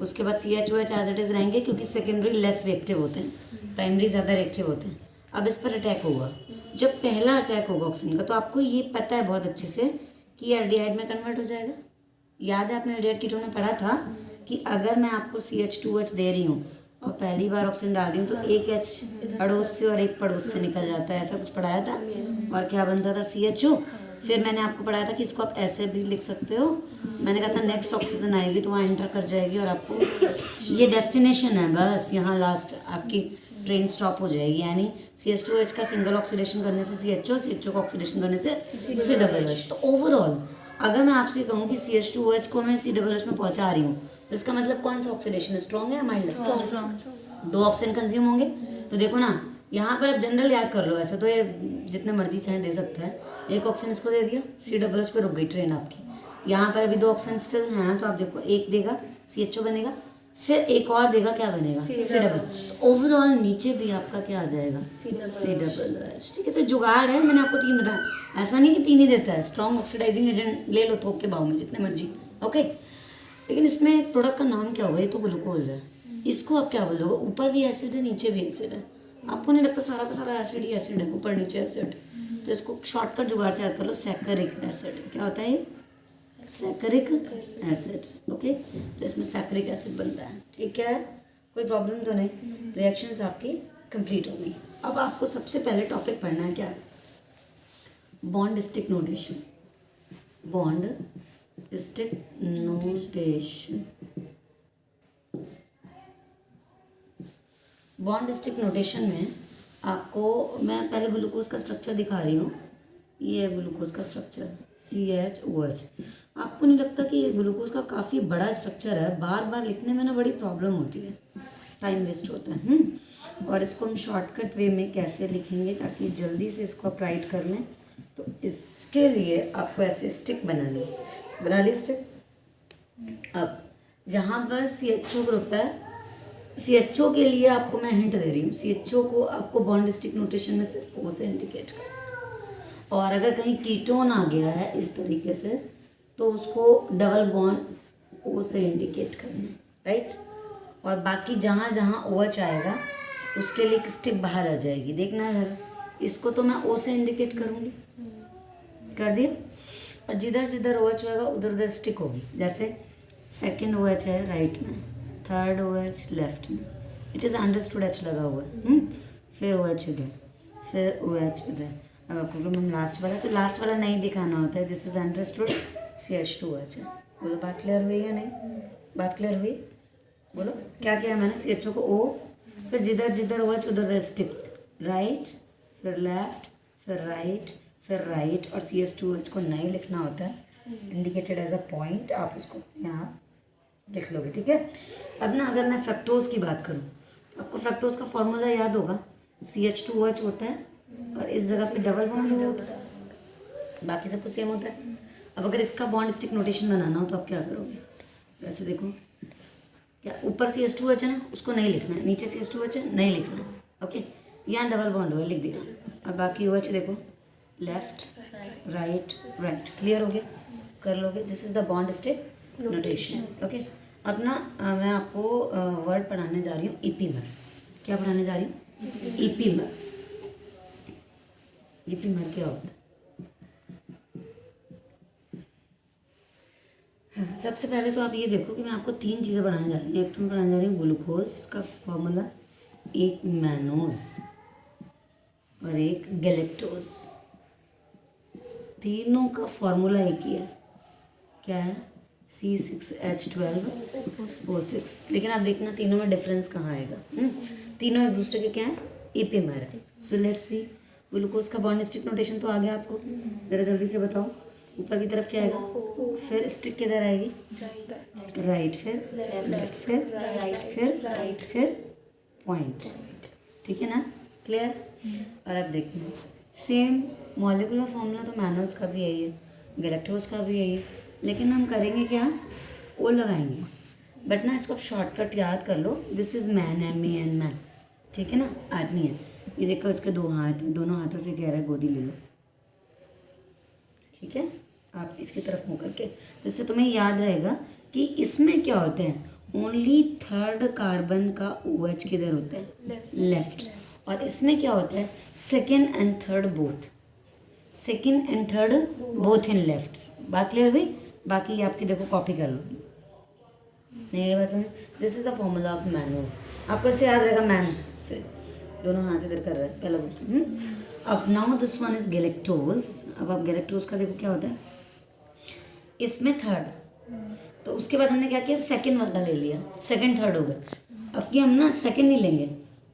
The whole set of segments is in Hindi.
उसके बाद CHOH एज इट इज़ रहेंगे क्योंकि सेकेंडरी लेस रिएक्टिव होते हैं, प्राइमरी ज़्यादा रिएक्टिव होते हैं। अब इस पर अटैक होगा, जब पहला अटैक होगा ऑक्सीजन का तो आपको ये पता है बहुत अच्छे से कि ये एल्डिहाइड में कन्वर्ट हो जाएगा। याद है आपने एल्डिहाइड कीटोन में पढ़ा था कि अगर मैं आपको CH2H दे रही हूँ और पहली बार ऑक्सीजन डाल रही हूँ तो एक H पड़ोस से और एक पड़ोस से निकल जाता है, ऐसा कुछ पढ़ाया था। और क्या बनता था CHO। फिर मैंने आपको पढ़ाया था कि इसको आप ऐसे भी लिख सकते हो, मैंने कहा था नेक्स्ट ऑक्सीजन आएगी तो वहाँ एंटर कर जाएगी और आपको ये डेस्टिनेशन है, बस यहाँ लास्ट आपकी ट्रेन स्टॉप हो जाएगी। यानी CH2H का सिंगल ऑक्सीडेशन करने से CHO का ऑक्सीडेशन करने से COOH। तो ओवरऑल अगर मैं आपसे कहूँ कि CH2OH को मैं COOH में पहुँचा रही हूँ तो इसका मतलब कौन सा ऑक्सीडेशन स्ट्रॉन्ग है या माइल्ड? स्ट्रॉन्ग। 2 ऑक्सीजन कंज्यूम होंगे तो देखो ना यहाँ पर अब जनरल याद कर लो, वैसे तो ये जितने मर्जी चाहे दे सकता है। एक ऑक्सीजन इसको दे दिया, COOH पे रुक गई ट्रेन आपकी। यहाँ पर अभी 2 ऑक्सीजन स्टिल हैं तो आप देखो एक देगा CHO बनेगा, फिर एक और देगा, क्या बनेगा? COOH। ओवरऑल नीचे भी आपका क्या आ जाएगा? COOH। ठीक है, तो जुगाड़ है, मैंने आपको 3 बताया, ऐसा नहीं कि 3 ही देता है। स्ट्रॉन्ग ऑक्सीडाइजिंग एजेंट ले लो थोक के भाव में जितने मर्जी, ओके। लेकिन इसमें प्रोडक्ट का नाम क्या होगा? ये तो ग्लूकोज है, इसको आप क्या बोलोगे? ऊपर भी एसिड है नीचे भी एसिड है, आपको नहीं लगता सारा का सारा एसिड ही एसिड है, ऊपर नीचे एसिड? तो इसको शॉर्टकट जुगाड़ से याद कर लो, सैकरिक एसिड। क्या होता है ये? सैकरिक एसिड, ओके। तो इसमें सैकरिक एसिड बनता है, ठीक है, कोई प्रॉब्लम तो नहीं। रिएक्शंस आपकी कंप्लीट हो गई। अब आपको सबसे पहले टॉपिक पढ़ना है क्या? Bond stick notation. Bond stick notation. Bond stick notation में आपको मैं पहले ग्लूकोज का स्ट्रक्चर दिखा रही हूँ। ये है ग्लूकोज का स्ट्रक्चर CHOH। आपको नहीं लगता कि ये ग्लूकोज का काफ़ी बड़ा स्ट्रक्चर है? बार बार लिखने में ना बड़ी प्रॉब्लम होती है, टाइम वेस्ट होता है। और इसको हम शॉर्टकट वे में कैसे लिखेंगे ताकि जल्दी से इसको आप राइट कर लें, तो इसके लिए आपको ऐसे स्टिक बनानी है। बना ली स्टिक। अब जहाँ पर CHO ग्रुप है, CHO के लिए आपको मैं हिंट दे रही हूँ, CHO को आपको बॉन्ड स्टिक नोटेशन में सिर्फ O से इंडिकेट कर, और अगर कहीं कीटोन आ गया है इस तरीके से तो उसको डबल बॉन्ड O से इंडिकेट करना, राइट। और बाकी जहाँ जहाँ OH आएगा उसके लिए एक स्टिक बाहर आ जाएगी, देखना है जरा। इसको तो मैं O से इंडिकेट करूँगी, कर दिया। और जिधर जिधर OH होगा उधर उधर स्टिक होगी। जैसे सेकेंड OH है राइट में, थर्ड OH लेफ्ट में, इट इज़ अंडरस्टूड H लगा हुआ है। फिर OH इधर, फिर OH इधर। अब आपको प्रॉब्लम लास्ट वाला, तो लास्ट वाला नहीं दिखाना होता है। दिस इज अंडरस्टूड CH2OH है। बोलो बात क्लियर हुई या नहीं? बात क्लियर हुई? बोलो क्या किया मैंने? CHO को O, फिर जिधर जिधर OH उधर स्टिक, राइट, फिर लेफ्ट, फिर राइट, और CH2OH को नहीं लिखना होता है, इंडिकेटेड एज अ पॉइंट, आप उसको यहाँ लिख लोगे, ठीक है। अब ना अगर मैं फ्रक्टोज की बात करूँ तो आपको फ्रक्टोज का फॉर्मूला याद होगा, CH2OH होता है और इस जगह पे डबल बॉन्ड होता है, बाकी सब कुछ सेम होता है। अब अगर इसका बॉन्ड स्टिक नोटेशन बनाना हो तो आप क्या करोगे? वैसे देखो, क्या ऊपर CH2OH है ना, उसको नहीं लिखना है, नीचे CH2OH है, नहीं लिखना है, ओके। यहाँ डबल बॉन्ड हुआ, लिख दिया। अब बाकी OH देखो, लेफ्ट राइट, क्लियर हो गया? कर लोगे। This is the bond stick notation, okay. अब ना मैं आपको वर्ड पढ़ाने जा रही हूँ, ईपीमर। क्या पढ़ाने जा रही हूँ? ईपीमर। ईपीमर क्या होता है? हाँ, सबसे पहले तो आप ये देखो कि मैं आपको 3 चीज़ें पढ़ाने जा रही हूँ। एक तो मैं पढ़ाने जा रही हूँ ग्लूकोज का फॉर्मूला, एक मैनोज और एक गैलेक्टोज। तीनों का फॉर्मूला एक ही है, क्या है? C6H12O6। लेकिन आप देखना तीनों में डिफरेंस कहाँ आएगा। तीनों एक दूसरे के क्या है? ईपीमर है। सो लेट्स सी, ग्लूकोज का बॉन्ड स्टिक नोटेशन तो आ गया आपको, ज़रा जल्दी से बताओ। ऊपर की तरफ क्या आएगा? फिर स्टिक किधर आएगी? राइट, फिर लेफ्ट, फिर राइट, फिर पॉइंट, ठीक है ना? क्लियर? और अब देखना सेम मॉलिक्यूलर फॉर्मूला तो मैनोज का भी यही है, गैलेक्टोज का भी यही है, लेकिन हम करेंगे क्या? ओ लगाएंगे। बट ना इसको आप शॉर्टकट याद कर लो, this is man, MAN, man, ठीक है ना? आदमी है। ये देखो इसके 2 हाथ हैं, दोनों हाथों से कह रहा है गोदी ले लो, ठीक है। आप इसकी तरफ मुँह करके, जिससे तुम्हें याद रहेगा कि इसमें क्या होते हैं, ओनली थर्ड कार्बन का OH किधर होता है, लेफ्ट। और इसमें क्या होता है, second and third both, second and third both in left. बात क्लियर हुई? बाकी आपकी देखो कॉपी कर लो, नहीं ये बस this is the formula of मैनोस। आपको इससे याद रहेगा, मैन से दोनों हाथ इधर कर रहे हैं, पहला दूसरा। अब now this one is galactose. अब आप गैलेक्टोज का देखो क्या होता है, इसमें थर्ड, तो उसके बाद हमने क्या किया, सेकंड वाला ले लिया, सेकंड थर्ड हो गया। अब कि हम ना सेकंड नहीं लेंगे,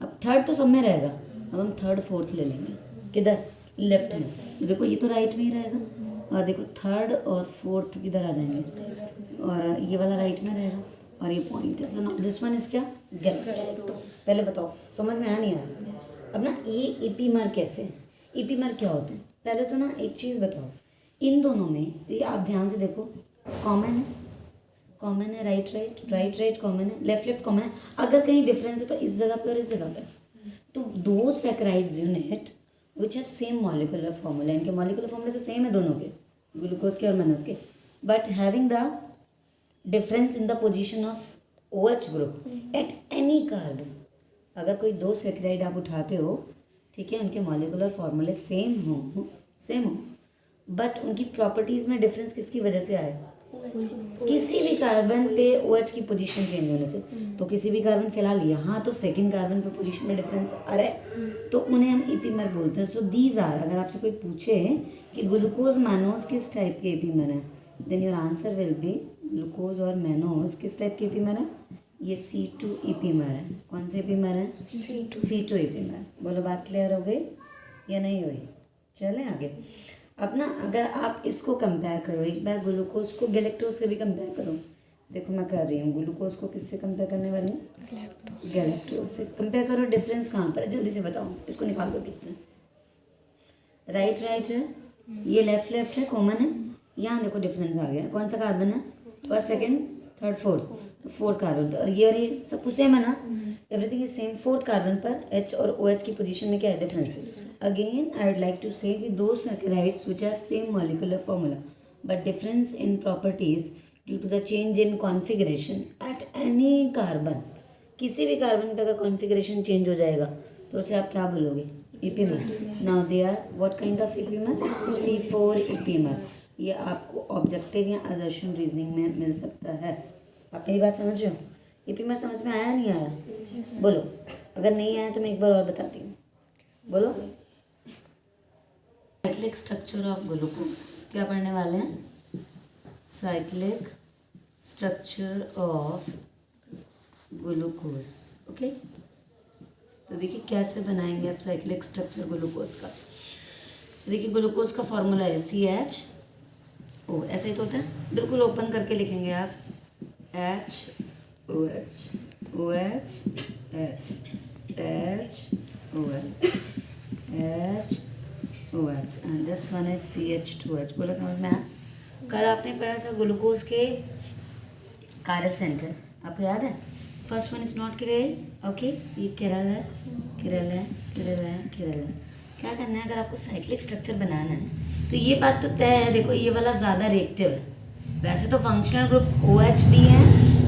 अब थर्ड तो सब में रहेगा, अब हम थर्ड फोर्थ ले लेंगे, किधर, लेफ्ट में। देखो ये तो राइट में ही रहेगा, और देखो थर्ड और फोर्थ किधर आ जाएंगे, और ये वाला राइट में रहेगा, और ये पॉइंट है। सो दिस वन इज क्या, गैलेक्टोज। पहले बताओ समझ में आया नहीं आया? अब ना ये इपीमर कैसे, इपीमर क्या होते हैं, पहले तो ना एक चीज़ बताओ, इन दोनों में ये आप ध्यान से देखो, कॉमन है, कॉमन है, right right right right common है, लेफ्ट लेफ्ट कॉमन है। अगर कहीं डिफरेंस है तो इस जगह पे और इस जगह पे। तो दो saccharides unit which have same molecular formula, इनके मॉलिक्यूलर फॉर्मूला तो सेम है दोनों के, ग्लूकोज के और मैनोज के, but having the difference in the position of OH group at any carbon. अगर कोई दो सैकराइड आप उठाते हो, ठीक है, उनके मॉलिक्यूलर फॉर्मूले सेम हो, बट उनकी प्रॉपर्टीज़ में डिफरेंस किसकी वजह से आए, किसी भी कार्बन पे OH की पोजीशन चेंज होने से। तो किसी भी कार्बन फिलहाल यहाँ तो सेकंड कार्बन पे पोजीशन में डिफरेंस आ रहा है, तो उन्हें हम इपीमर बोलते हैं। सो दीज आर, अगर आपसे कोई पूछे कि ग्लूकोज मैनोज किस टाइप के इपीमर है, then your answer will be glucose और मैनोज किस टाइप के इपीमर है, ये C2 इपीमर है। कौन से इपीमर है, C2 इपीमर। बोलो बात क्लियर हो गई या नहीं हुई? चलें आगे। अब ना अगर आप इसको कंपेयर करो, एक बार ग्लूकोज को गैलेक्टोज से भी कंपेयर करो। देखो मैं कर रही हूँ, ग्लूकोज को किससे कंपेयर करने वाली हूँ, गैलेक्टोज से। कंपेयर करो, डिफरेंस कहाँ पर है जल्दी से बताओ, इसको निकाल दो किससे, राइट राइट है, ये लेफ्ट लेफ्ट है, कॉमन है, यहाँ देखो डिफरेंस आ गया। कौन सा कार्बन है, फर्स्ट सेकेंड थर्ड फोर्थ, तो फोर्थ कार्बन पर, और ये सब कुछ सेम है ना, everything is same. Fourth carbon पर H और OH की पोजीशन में क्या है, difference. Again I would like to say दो saccharides which have same molecular formula but difference in properties due to the change in configuration at any carbon. किसी भी कार्बन पर अगर कॉन्फिगरेशन चेंज हो जाएगा तो उसे आप क्या बोलोगे, epimer. Now they are what kind of epimer, C4 epimer. ये आपको ऑब्जेक्टिव या असर्शन रीजनिंग में मिल सकता है। आप मेरी बात समझ रहे हो? इपीमर समझ में आया नहीं आया, बोलो। अगर नहीं आया तो मैं एक बार और बताती हूँ, बोलो। साइक्लिक स्ट्रक्चर ऑफ ग्लूकोज, क्या पढ़ने वाले हैं, cyclic structure of glucose. Okay, तो देखिए कैसे बनाएंगे आप साइक्लिक स्ट्रक्चर ग्लूकोज का। देखिए ग्लूकोज का फॉर्मूला है CHO, ऐसा ही तो होता है, बिल्कुल ओपन करके लिखेंगे आप, HOH OH OH and this one is CH2H। बोला समझ में आया? कल आपने पढ़ा था ग्लूकोज के कायरल सेंटर, आपको याद है? First one is not किरल, okay, ये किरल है, किरल है, किरल है, किरल है। क्या करना है, अगर आपको साइक्लिक स्ट्रक्चर बनाना है तो ये बात तो तय है, देखो ये वाला ज़्यादा रिएक्टिव है। वैसे तो फंक्शनल ग्रुप OH भी है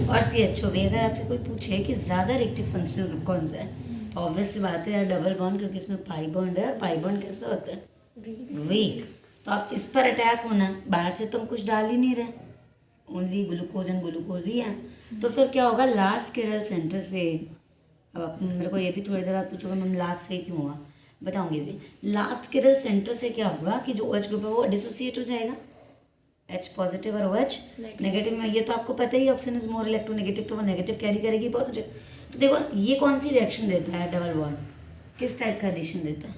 और CHO भी। अगर आपसे कोई पूछे कि ज़्यादा रिएक्टिव फंक्शनल ग्रुप कौन सा है, तो ऑब्वियस सी बात है यार डबल बॉन्ड, क्योंकि इसमें पाई बॉन्ड है, और पाई बॉन्ड कैसा होता है, वीक। तो आप इस पर अटैक होना, बाहर से तो हम कुछ डाल ही नहीं रहे, ओनली ग्लूकोज एंड ग्लूकोज ही है। तो फिर क्या होगा, लास्ट किरल सेंटर से, अब आप मेरे को ये भी थोड़ी देर बाद पूछोगे मैम लास्ट से क्यों हुआ, बताऊंगी भी। लास्ट किरल सेंटर से क्या होगा कि जो OH ग्रुप है वो डिसोसिएट हो जाएगा, H पॉजिटिव और OH नेगेटिव में। ये तो आपको पता ही, ऑक्सीजन इज मोर इलेक्ट्रोनेगेटिव, तो वो नेगेटिव कैरी करेगी पॉजिटिव। तो देखो ये कौन सी रिएक्शन देता है, डबल बॉन्ड किस टाइप का एडिशन देता है,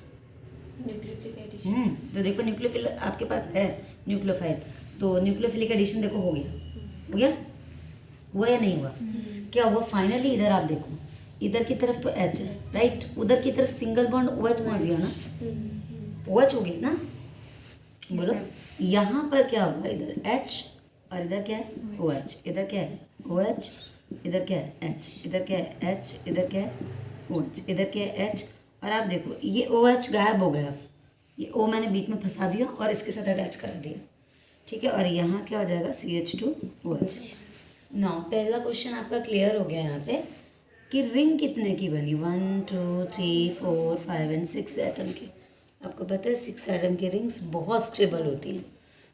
न्यूक्लियोफिलिक एडिशन। तो देखो न्यूक्लियोफिल आपके पास है, न्यूक्लियोफाइल, तो न्यूक्लियोफिलिक एडिशन देखो हो गया, हुआ या नहीं हुआ, क्या हुआ फाइनली। इधर आप देखो, इधर की तरफ तो H है, राइट, उधर की तरफ सिंगल बॉन्ड OH पहुंच गया ना, OH हो गया ना, बोलो। यहाँ पर क्या होगा, इधर H और इधर क्या है OH, इधर क्या है OH, इधर क्या है H, इधर क्या है H, इधर क्या है OH, इधर क्या है H। और आप देखो ये OH गायब हो गया, ये O मैंने बीच में फंसा दिया और इसके साथ अटैच कर दिया, ठीक है। और यहाँ क्या हो जाएगा CH2OH। नाउ पहला क्वेश्चन आपका क्लियर हो गया यहाँ पे कि रिंग कितने की बनी, 1 2 3 4 5 एंड 6 एटम की। आपको पता है 6 एटम की रिंग्स बहुत स्टेबल होती हैं,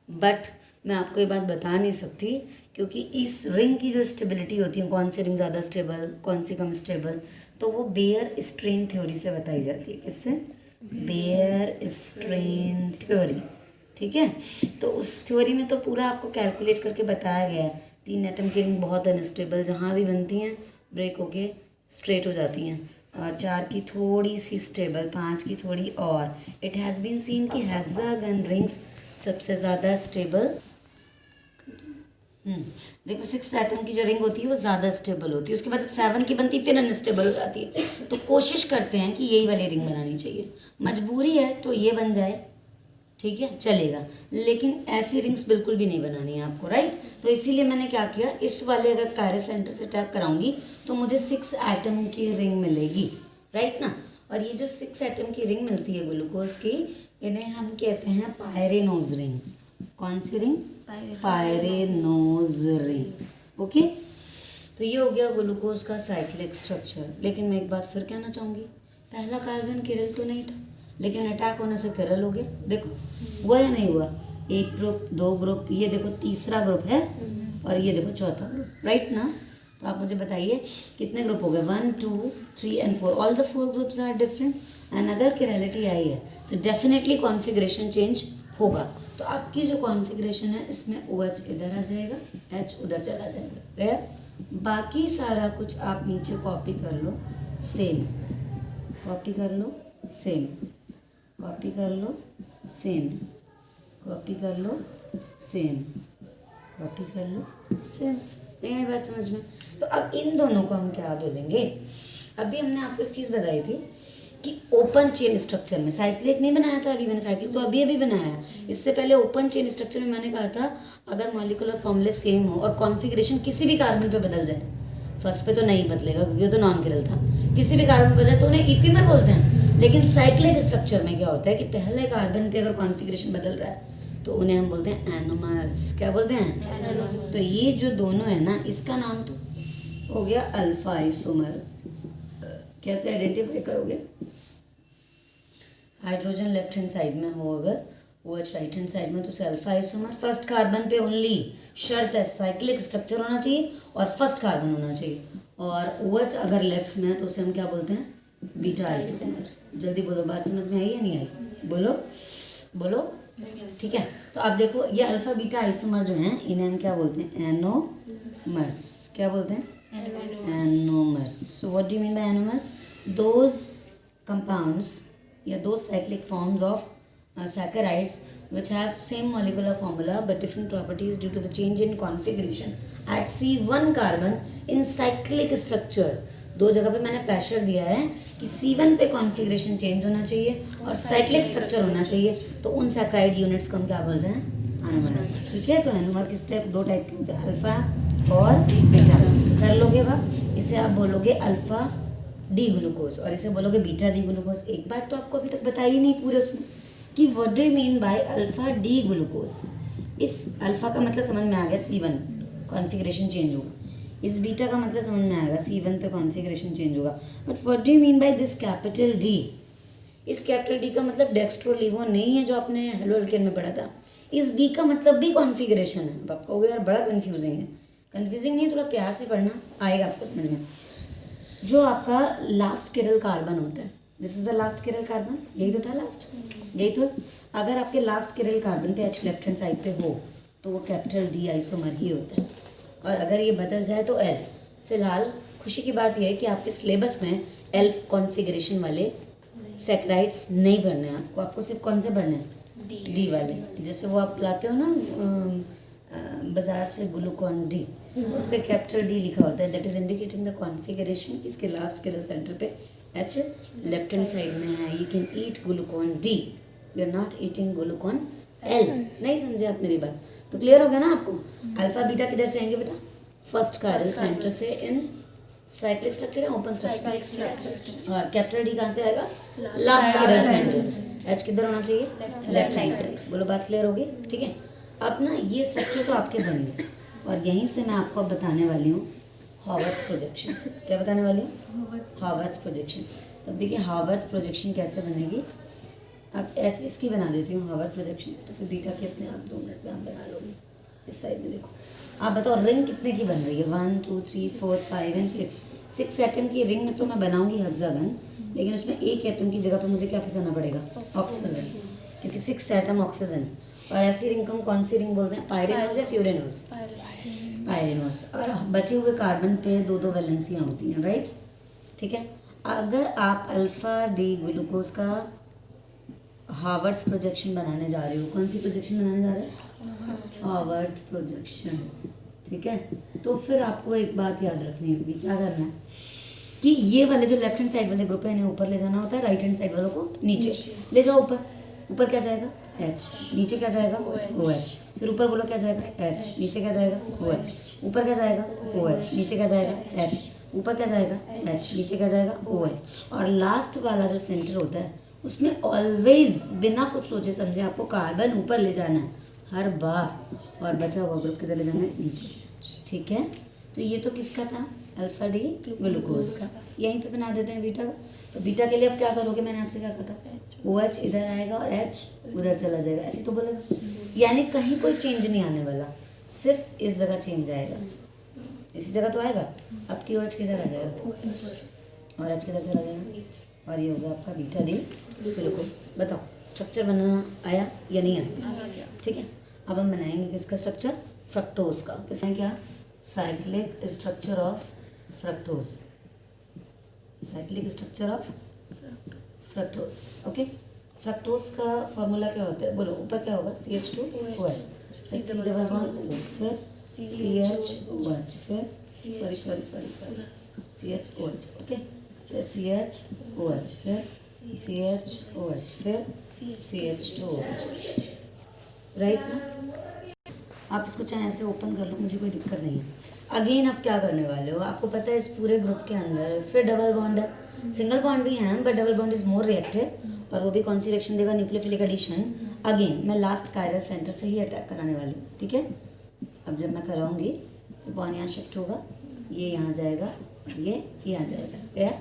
बट मैं आपको ये बात बता नहीं सकती क्योंकि इस रिंग की जो स्टेबिलिटी होती है, कौन सी रिंग ज़्यादा स्टेबल कौन सी कम स्टेबल, तो वो बेयर स्ट्रेन थ्योरी से बताई जाती है। किससे? Baeyer strain theory. ठीक है, तो उस थ्योरी में तो पूरा आपको कैलकुलेट करके बताया गया है। 3 एटम की रिंग बहुत अनस्टेबल, जहाँ भी बनती हैं ब्रेक होके स्ट्रेट हो जाती हैं, और 4 की थोड़ी सी स्टेबल, 5 की थोड़ी और। इट हैज़ बीन सीन कि हेक्सागन रिंग्स सबसे ज़्यादा स्टेबल। देखो 6 एटम की जो रिंग होती है वो ज़्यादा स्टेबल होती है, उसके बाद जब 7 की बनती है फिर अनस्टेबल हो जाती है। तो कोशिश करते हैं कि यही वाली रिंग बनानी चाहिए, मजबूरी है तो ये बन जाए, ठीक है चलेगा, लेकिन ऐसी रिंग्स बिल्कुल भी नहीं बनानी है आपको, राइट। तो इसीलिए मैंने क्या किया, इस वाले अगर कायरस सेंटर से अटैक कराऊंगी तो मुझे 6 एटम की रिंग मिलेगी, राइट ना। और ये जो 6 एटम की रिंग मिलती है ग्लूकोज की, इन्हें हम कहते हैं पायरेनोज रिंग। कौन सी रिंग? Pyranose ring. ओके, तो ये हो गया ग्लूकोज का साइक्लिक स्ट्रक्चर। लेकिन मैं एक बात फिर कहना चाहूँगी, पहला कार्बन किरल तो नहीं था, लेकिन अटैक होने से किरल हो गया। देखो हुआ या नहीं हुआ, एक ग्रुप, 2 ग्रुप, ये देखो तीसरा ग्रुप है और ये देखो चौथा ग्रुप, राइट ना। तो आप मुझे बताइए कितने ग्रुप हो गए, 1 2 3 and 4, all the 4 groups are different. And अगर किरलिटी आई है तो डेफिनेटली कॉन्फ़िगरेशन चेंज होगा। तो आपकी जो कॉन्फ़िगरेशन है इसमें OH इधर आ जाएगा, H उधर चला जाएगा, क्लियर। बाकी सारा कुछ आप नीचे कॉपी कर लो, सेम कॉपी कर लो, सेम कॉपी कर लो, सेम कॉपी कर लो, सेम कॉपी कर लो, सेम। नहीं आई बात समझ में? तो अब इन दोनों को हम क्या बोलेंगे? अभी हमने आपको एक चीज़ बताई थी कि ओपन चेन स्ट्रक्चर में, साइक्लिक नहीं बनाया था अभी मैंने, साइक्लिक तो अभी बनाया है। इससे पहले ओपन चेन स्ट्रक्चर में मैंने कहा था अगर मॉलिक्यूलर फॉर्मूले सेम हो और कॉन्फ़िगरेशन किसी भी कार्बन पे बदल जाए, फर्स्ट पे तो नहीं बदलेगा क्योंकि वो तो नॉन किरल था, किसी भी कार्बन पर बदले तो उन्हें ईपीमर बोलते हैं। लेकिन साइक्लिक स्ट्रक्चर में क्या होता है कि पहले कार्बन पे अगर कॉन्फ़िगरेशन बदल रहा है तो उन्हें हम बोलते हैं एनोमर्स। क्या बोलते हैं? तो ये जो दोनों है ना, इसका नाम तो हो गया अल्फा आइसोमर। कैसे आइडेंटिफाई करोगे? हाइड्रोजन लेफ्ट हैंड साइड में हो अगर, OH राइट हैंड साइड में, तो उसे अल्फा आइसोमर। फर्स्ट कार्बन पे ओनली शर्त है साइक्लिक स्ट्रक्चर होना चाहिए और फर्स्ट कार्बन होना चाहिए। और OH अगर लेफ्ट में है तो उसे हम क्या बोलते हैं? Beta isomer. जल्दी बोलो, बात समझ में आई या नहीं आई? बोलो बोलो, ठीक है। तो आप देखो ये अल्फा बीटा आइसोमर जो हैं इन्हें हम क्या बोलते हैं? एनोमर्स। क्या बोलते हैं? Anomers. So what do you mean by anomers? Those compounds या those cyclic forms of saccharides which have same molecular formula but different properties due to the change in configuration at C1 carbon in cyclic structure। 2 जगह पे मैंने प्रेशर दिया है कि C1 पे कॉन्फ़िगरेशन चेंज होना चाहिए और साइक्लिक स्ट्रक्चर होना चाहिए, तो उन सैक्राइड यूनिट्स को हम क्या बोलते हैं? एनोमर्स। ठीक है, तो एनोमर किस टाइप, 2 टाइप के होते हैं, अल्फ़ा और बीटा। कर लोगे बात, इसे आप बोलोगे अल्फ़ा डी ग्लूकोज और इसे बोलोगे बीटा डी ग्लूकोज। एक बात तो आपको अभी तक बताई ही नहीं पूरे उसमें कि what do you mean by alpha D glucose. इस अल्फा का मतलब समझ में आ गया, C1 कॉन्फ़िगरेशन चेंज होगा। इस बीटा का मतलब समझ में आएगा, C1 पे कॉन्फ़िगरेशन चेंज होगा। But what do you mean by this capital D? इस कैपिटल डी का मतलब डेक्स्ट्रोलीवो नहीं है जो आपने हेलो एल्केन में पढ़ा था। इस डी का मतलब भी कॉन्फ़िगरेशन है। आप कहोगे यार बड़ा कन्फ्यूजिंग है। कन्फ्यूजिंग नहीं है, थोड़ा प्यार से पढ़ना, आएगा आपको समझ में। जो आपका लास्ट किरल कार्बन होता है, this is the last किरल carbon, यही तो था लास्ट, यही तो। अगर आपके लास्ट किरल कार्बन पे H लेफ्ट हैंड साइड पे हो तो वो कैपिटल डी आइसोमर ही होता है, और अगर ये बदल जाए तो L। फिलहाल खुशी की बात यह है कि आपके सिलेबस में L कॉन्फ़िगरेशन वाले सैकराइड्स नहीं पढ़ने हैं आपको। आपको सिर्फ कौन से पढ़ने हैं? डी वाले। जैसे वो आप लाते हो ना बाजार से ग्लूकॉन डी, उस पर कैपिटल डी लिखा होता है, that is indicating the configuration. इसके लास्ट के सेंटर पे H लेफ्ट हैंड साइड में है। You can eat Glucon D, you are not eating Glucon L। नहीं समझे आप मेरी बात? तो क्लियर हो गया ना आपको? अल्फा बीटा किधर से आएंगे बेटा? फर्स्ट कायरल सेंटर से इन साइक्लिक स्ट्रक्चर है, ओपन स्ट्रक्चर। और कैपिटल डी कहाँ से आएगा? Last chiral centre. H किधर होना चाहिए? Left hand side. बोलो बात क्लियर होगी? ठीक है। अब ना ये स्ट्रक्चर तो आपके बन गए, और यहीं से मैं आपको अब बताने वाली हूँ हॉवर्थ प्रोजेक्शन। क्या बताने वाली हूँ? Howarth projection. तो अब देखिए हॉवर्थ प्रोजेक्शन कैसे बनेगी। अब ऐसे इसकी बना देती हूँ हॉवर्थ प्रोजेक्शन, तो फिर बीटा की अपने आप 2 मिनट में आप बना लोगे। इस साइड में देखो, आप बताओ रिंग कितने की बन रही है? 1 2 3 4 5 एंड 6 एटम की रिंग में तो मैं बनाऊंगी हेक्सागन, लेकिन उसमें एक एटम की जगह पर मुझे क्या फंसाना पड़ेगा? ऑक्सीजन, क्योंकि 6 एटम ऑक्सीजन। और ऐसी रिंग को हम कौन सी रिंग बोलते हैं? पायरेनोज या फ्यूरेनोज? पायरेनोज। और बचे हुए कार्बन पे 2 वैलेंसियाँ होती हैं, राइट? ठीक है। अगर आप अल्फा डी ग्लूकोज का हॉवर्थ प्रोजेक्शन बनाने जा रहे हो, कौन सी प्रोजेक्शन बनाने जा रहे हो? Howarth projection. ठीक है, तो फिर आपको एक बात याद रखनी होगी। क्या करना है कि ये वाले जो लेफ्ट हैंड साइड वाले ग्रुप है इन्हें ऊपर ले जाना होता है, राइट हैंड साइड वालों को नीचे ले जाओ। ऊपर ऊपर क्या जाएगा? H, नीचे क्या जाएगा? OH। फिर ऊपर बोलो क्या जाएगा? H, नीचे क्या जाएगा? OH। ऊपर क्या जाएगा? OH, नीचे क्या जाएगा? H। ऊपर क्या जाएगा? H, नीचे क्या जाएगा? OH। और लास्ट वाला जो सेंटर होता है उसमें ऑलवेज बिना कुछ सोचे समझे आपको कार्बन ऊपर ले जाना है हर बार, और बचा हुआ ग्रुप किधर ले जाना है? नीचे। ठीक है, तो ये तो किसका था? अल्फा डी ग्लूकोज का। यहीं पे बना देते हैं बीटा का। तो बीटा के लिए अब क्या करोगे? मैंने आपसे क्या कहा था? OH इधर आएगा और H उधर चला जाएगा, ऐसे तो बोलेगा। यानी कहीं कोई चेंज नहीं आने वाला, सिर्फ इस जगह चेंज आएगा। इसी जगह तो आएगा। अब की OH किधर आ जाएगा और H किधर चला जाएगा, और ये होगा आपका बीटा डी ग्लूकोज। बताओ स्ट्रक्चर बनाना आया या नहीं आया? ठीक है, अब हम बनाएंगे किसका स्ट्रक्चर? फ्रक्टोज का। किसमें क्या? Cyclic structure of fructose. Cyclic structure of fructose. Okay, fructose का फॉर्मूला क्या होता है? बोलो, ऊपर क्या होगा? CH2OH, फिर C डबल बॉन्ड, फिर CHOH, फिर सॉरी CHOH। ओके, फिर CHOH, फिर CHOH, फिर CH2OH, राइट ना? आप इसको चाहे ऐसे ओपन कर लो, मुझे कोई दिक्कत नहीं है। अगेन आप क्या करने वाले हो? आपको पता है इस पूरे ग्रुप के अंदर फिर डबल बॉन्ड है, सिंगल बॉन्ड भी है but double bond is more reactive, और वो भी कौन सी रिएक्शन देगा? Nucleophilic addition. अगेन मैं लास्ट कायरल सेंटर से ही अटैक कराने वाली हूँ। ठीक है, अब जब मैं कराऊंगी तो बॉन्ड यहाँ शिफ्ट होगा, ये यहाँ जाएगा, ये यहाँ जाएगा। या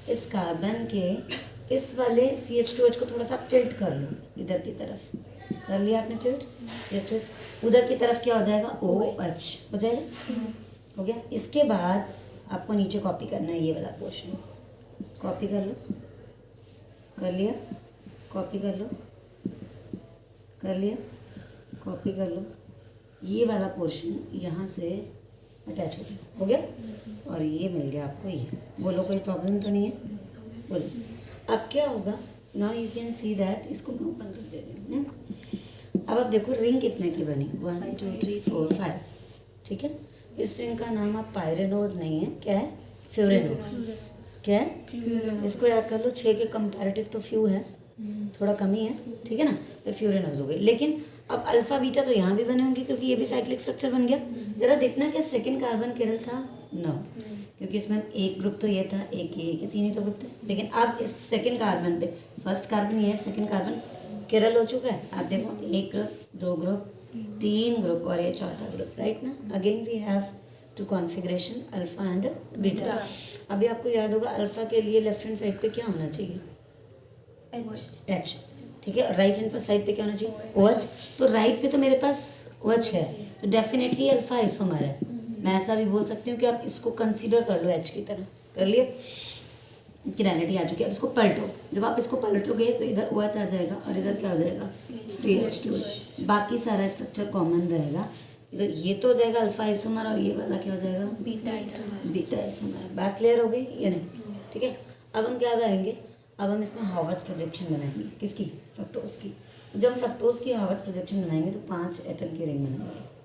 इस कार्बन के इस वाले CH2H को थोड़ा सा टिल्ट कर लो इधर की तरफ। कर लिया आपने टिल्ट? CH2H उधर की तरफ क्या हो जाएगा? OH हो जाएगा। हो गया। इसके बाद आपको नीचे कॉपी करना है ये वाला पोर्शन। कॉपी कर लो। कर लिया? कॉपी कर लो। कर लिया? कॉपी कर लो। ये वाला पोर्शन यहाँ से अटैच हो गया। हो गया, और ये मिल गया आपको ये। बोलो कोई प्रॉब्लम तो नहीं है? बोलो। अब क्या होगा? Now you can see that. इसको मैं ओपन कर दे रही हूँ। अब आप देखो रिंग कितने की बनी? 1 2 3 4 5। ठीक है, इस रिंग का नाम आप पायरेनोज नहीं है, क्या है? फ्यूरेनोज। क्या है? इसको याद कर लो। 6 के कंपैरेटिव तो फ्यू है, थोड़ा कमी है। ठीक है ना, तो फ्यूरेनोज हो गई। लेकिन अब अल्फा बीटा तो यहाँ भी बने होंगे क्योंकि ये भी साइक्लिक स्ट्रक्चर बन गया। जरा देखना क्या सेकंड कार्बन केरल था? नो, क्योंकि इसमें एक ग्रुप तो ये था, एक ये 3 ही तो ग्रुप थे। लेकिन अब इस सेकंड कार्बन पे फर्स्ट कार्बन ये है, सेकंड कार्बन केरल हो चुका है। आप देखो, 1 ग्रुप, 2 ग्रुप, 3 ग्रुप, और ये चौथा ग्रुप, राइट ना? Again we have two configuration alpha and beta. अभी आपको याद होगा अल्फा के लिए लेफ्ट हैंड साइड पे क्या होना चाहिए? H। ठीक है, राइट हैंड साइड पे क्या होना चाहिए? OH। तो राइट पे तो मेरे पास OH है, तो डेफिनेटली अल्फा आइसोमर है। मैं ऐसा भी बोल सकती हूँ कि आप इसको कंसीडर कर लो H की तरह। कर लिया? किरैलिटी आ चुकी है। अब इसको पलटो। जब आप इसको पलटोगे तो इधर OH आ जाएगा और इधर क्या हो जाएगा? CH2। बाकी सारा स्ट्रक्चर कॉमन रहेगा। इधर ये तो हो जाएगा अल्फा आइसोमर, और ये वाला क्या हो जाएगा? Beta isomer. Beta isomer. बात क्लियर हो गई या नहीं? ठीक है, अब हम क्या करेंगे? अब हम इसमें हॉवर्थ प्रोजेक्शन बनाएंगे। किसकी? फ्रक्टोज की। जब हम फ्रक्टोज की हॉवर्थ प्रोजेक्शन बनाएंगे तो 5 एटम की रिंग बनाएंगे।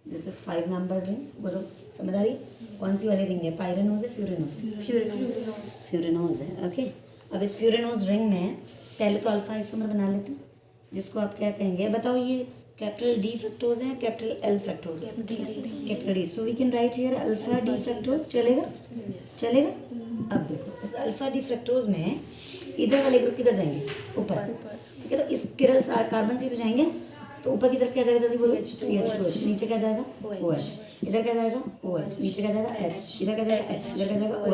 This is 5 number ring. बोलो, समझ आ रही? कौन सी वाली रिंग है? पायरेनोज है, फ्यूरेनोज? फ्यूरेनोज है। ओके, अब इस फ्यूरेनोज रिंग में पहले तो अल्फा आइसोमर बना लेते हैं, जिसको आप क्या कहेंगे? बताओ, ये कैपिटल D फ्रक्टोज है, कैपिटल L फ्रक्टोज है? Capital D। So we can write here alpha D fructose. चलेगा? चलेगा। अब देखो, इस अल्फा D फ्रक्टोज में इधर वाले ग्रुप किधर जाएंगे? ऊपर। ठीक है, तो इस किरल कार्बन से तो जाएंगे, तो ऊपर की तरफ क्या जाएगा, जल्दी बोलो, CH2OH, CH2OH, नीचे क्या जाएगा, OH, OH, इधर क्या जाएगा, OH, नीचे क्या जाएगा, H, इधर क्या जाएगा, H, इधर क्या जाएगा, OH।